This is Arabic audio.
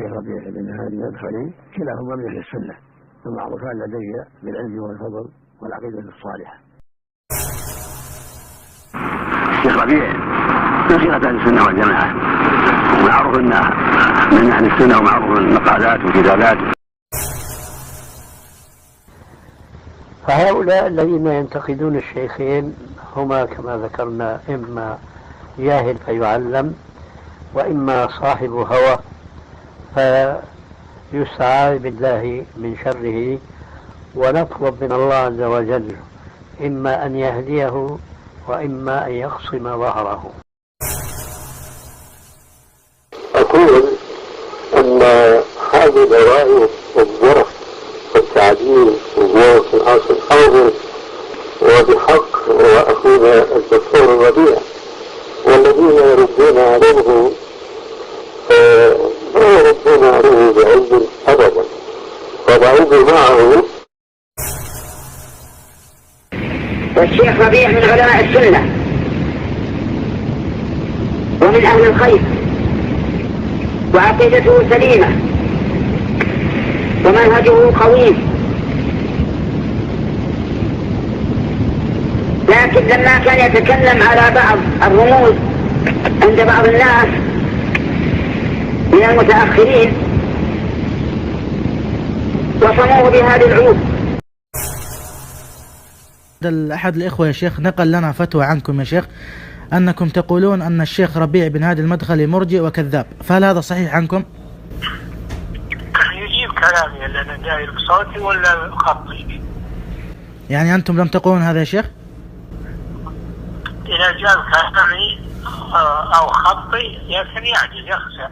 والشيخ ربيع بن هادي المدخلي كلاهما من أهل السنة ومعروفان لدي بالعلم والفضل والعقيدة الصالحة. الشيخ ربيع من خيرة أهل السنة والجماعة، ومعروف أنه من أهل السنة ومعروف النقالات والكتابات. فهؤلاء الذين ينتقدون الشيخين هما كما ذكرنا إما جاهل فيعلم، وإما صاحب هوى فيستعاذ بالله من شره، ونطلب من الله عز وجل إما أن يهديه وإما أن يقصم ظهره. أقول أن هذه الرأي والجرح والتعديل والجوع في العصر الحاضر وبحق وأخونا الدكتور الربيع والذين يردون عليه لا يردون عليه بعلم أبدا، فبعيد معه. والشيخ ربيع من علماء السنة ومن أهل الخير، وعقيدته سليمة ومنهجه قويم، لكن لما كان يتكلم على بعض الرموز عند بعض الناس من المتأخرين وصموه بهذه العيوب. أحد الإخوة يا شيخ نقل لنا فتوى عنكم يا شيخ أنكم تقولون أن الشيخ ربيع بن هادي المدخلي مرجئ وكذاب، فهل هذا صحيح عنكم؟ يجيب كلامي اللي أنا داير بصوتي ولا خطي؟ يعني أنتم لم تقولون هذا يا شيخ؟ إذا جاب كلامي أو خطي يمكن يعجز يخسر.